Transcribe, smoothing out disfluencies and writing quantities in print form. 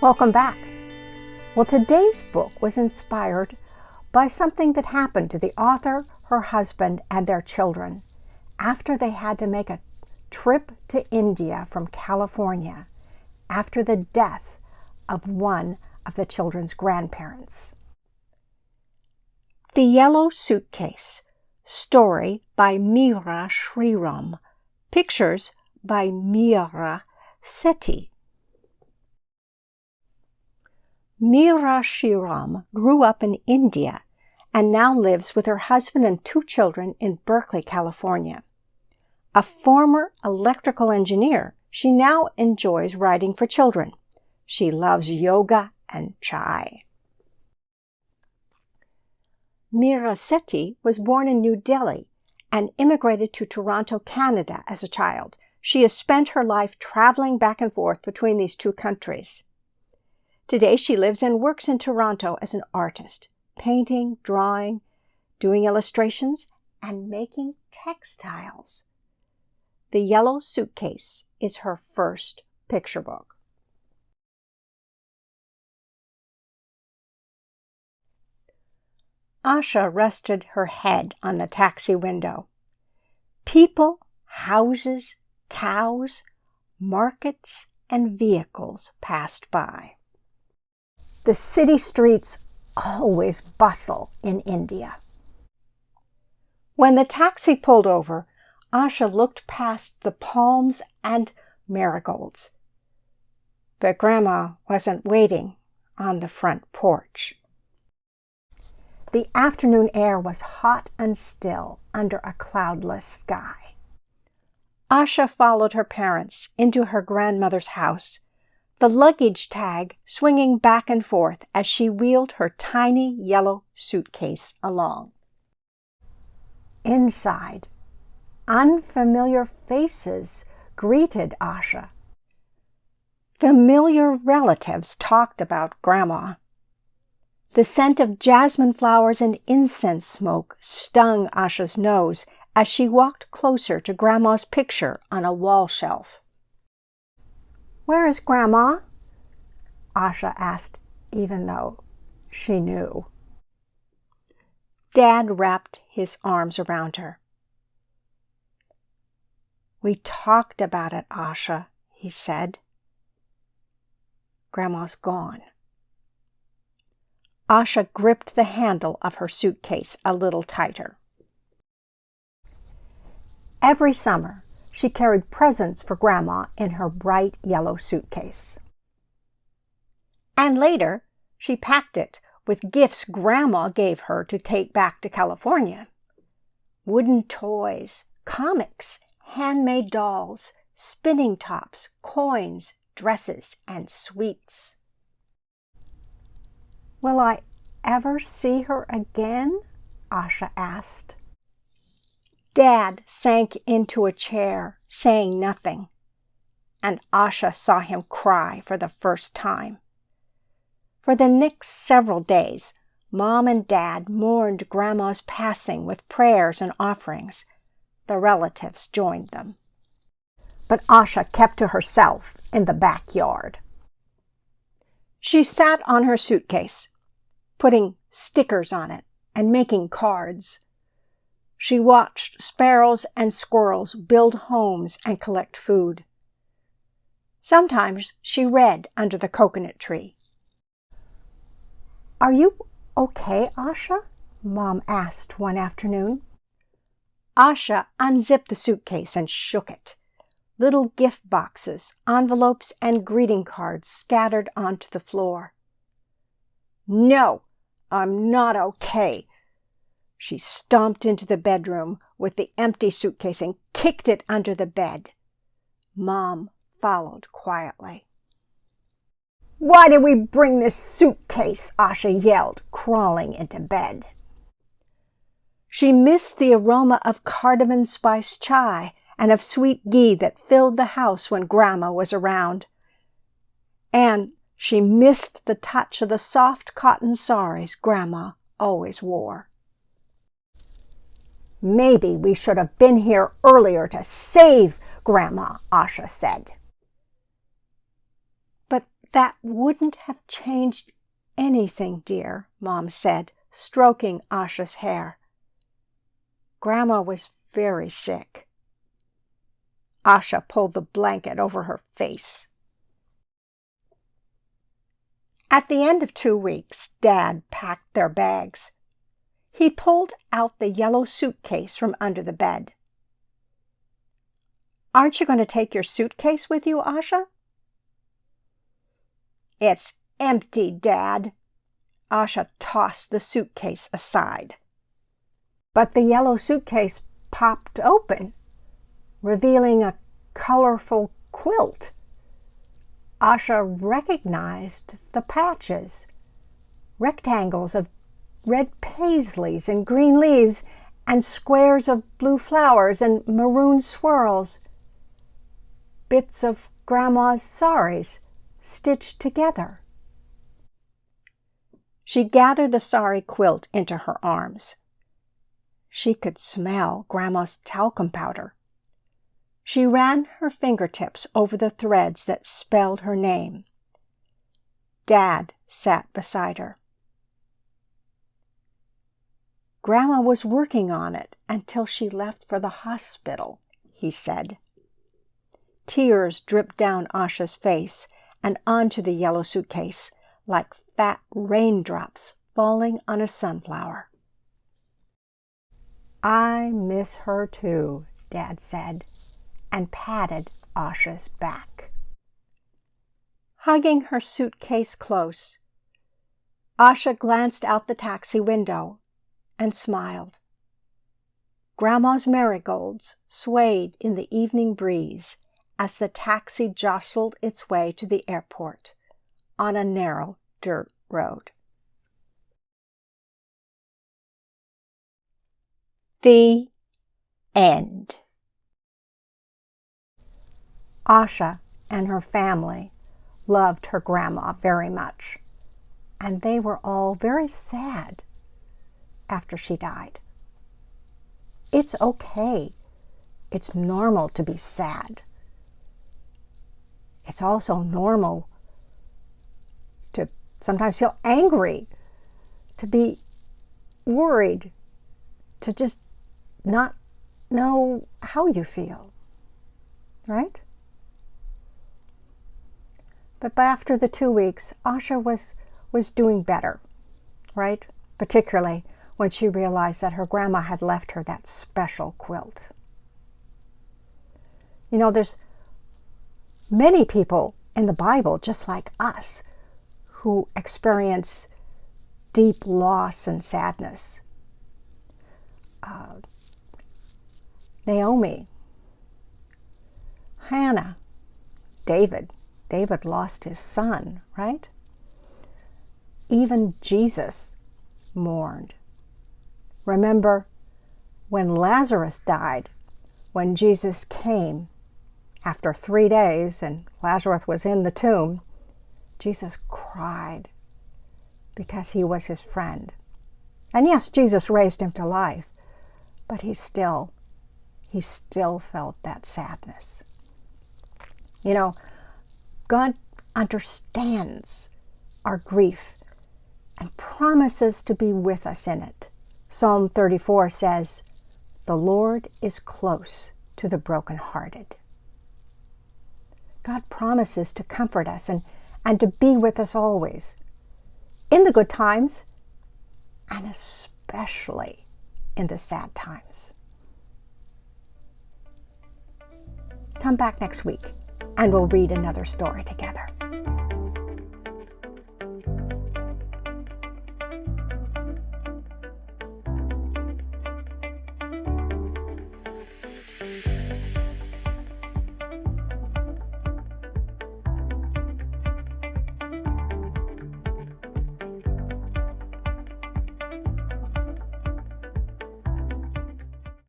Welcome back. Well, today's book was inspired by something that happened to the author, her husband, and their children after they had to make a trip to India from California after the death of one of the children's grandparents. The Yellow Suitcase, story by Meera Shriram, pictures by Meera Sethi. Meera Shriram grew up in India and now lives with her husband and 2 children in Berkeley, California. A former electrical engineer, she now enjoys writing for children. She loves yoga and chai. Meera Sethi was born in New Delhi and immigrated to Toronto, Canada as a child. She has spent her life traveling back and forth between these 2 countries. Today she lives and works in Toronto as an artist, painting, drawing, doing illustrations, and making textiles. The Yellow Suitcase is her first picture book. Asha rested her head on the taxi window. People, houses, cows, markets, and vehicles passed by. The city streets always bustle in India. When the taxi pulled over, Asha looked past the palms and marigolds. But Grandma wasn't waiting on the front porch. The afternoon air was hot and still under a cloudless sky. Asha followed her parents into her grandmother's house, the luggage tag swinging back and forth as she wheeled her tiny yellow suitcase along. Inside, unfamiliar faces greeted Asha. Familiar relatives talked about Grandma. The scent of jasmine flowers and incense smoke stung Asha's nose as she walked closer to Grandma's picture on a wall shelf. "Where is Grandma?" Asha asked, even though she knew. Dad wrapped his arms around her. "We talked about it, Asha," he said. "Grandma's gone." Asha gripped the handle of her suitcase a little tighter. Every summer, she carried presents for Grandma in her bright yellow suitcase. And later, she packed it with gifts Grandma gave her to take back to California. Wooden toys, comics, handmade dolls, spinning tops, coins, dresses, and sweets. "Will I ever see her again?" Asha asked. Dad sank into a chair, saying nothing, and Asha saw him cry for the first time. For the next several days, Mom and Dad mourned Grandma's passing with prayers and offerings. The relatives joined them. But Asha kept to herself in the backyard. She sat on her suitcase, putting stickers on it and making cards. She watched sparrows and squirrels build homes and collect food. Sometimes she read under the coconut tree. "Are you okay, Asha?" Mom asked one afternoon. Asha unzipped the suitcase and shook it. Little gift boxes, envelopes, and greeting cards scattered onto the floor. "No, I'm not okay." She stomped into the bedroom with the empty suitcase and kicked it under the bed. Mom followed quietly. "Why did we bring this suitcase?" Asha yelled, crawling into bed. She missed the aroma of cardamom spice chai and of sweet ghee that filled the house when Grandma was around. And she missed the touch of the soft cotton saris Grandma always wore. "Maybe we should have been here earlier to save Grandma," Asha said. "But That wouldn't have changed anything, dear, Mom said, stroking Asha's hair. Grandma was very sick. Asha pulled the blanket over her face. At the end of 2 weeks, Dad packed their bags. He pulled out the yellow suitcase from under the bed. "Aren't you going to take your suitcase with you, Asha?" "It's empty, Dad." Asha tossed the suitcase aside. But the yellow suitcase popped open, revealing a colorful quilt. Asha recognized the patches, rectangles of red paisleys and green leaves, and squares of blue flowers and maroon swirls. Bits of Grandma's saris stitched together. She gathered the sari quilt into her arms. She could smell Grandma's talcum powder. She ran her fingertips over the threads that spelled her name. Dad sat beside her. "Grandma was working on it until she left for the hospital," he said. Tears dripped down Asha's face and onto the yellow suitcase like fat raindrops falling on a sunflower. "I miss her too," Dad said, and patted Asha's back. Hugging her suitcase close, Asha glanced out the taxi window and smiled. Grandma's marigolds swayed in the evening breeze as the taxi jostled its way to the airport on a narrow dirt road. The end. Asha and her family loved her grandma very much, and they were all very sad after she died. It's okay. It's normal to be sad. It's also normal to sometimes feel angry, to be worried, to just not know how you feel, right? But after the 2 weeks, Asha was doing better, right? Particularly when she realized that her grandma had left her that special quilt. You know, there's many people in the Bible, just like us, who experience deep loss and sadness. Naomi, Hannah, David. David lost his son, right? Even Jesus mourned. Remember when Lazarus died, when Jesus came after 3 days and Lazarus was in the tomb, Jesus cried because he was his friend. And yes, Jesus raised him to life, but he still felt that sadness. You know, God understands our grief and promises to be with us in it. Psalm 34 says, "The Lord is close to the brokenhearted." God promises to comfort us and to be with us always, in the good times and especially in the sad times. Come back next week and we'll read another story together.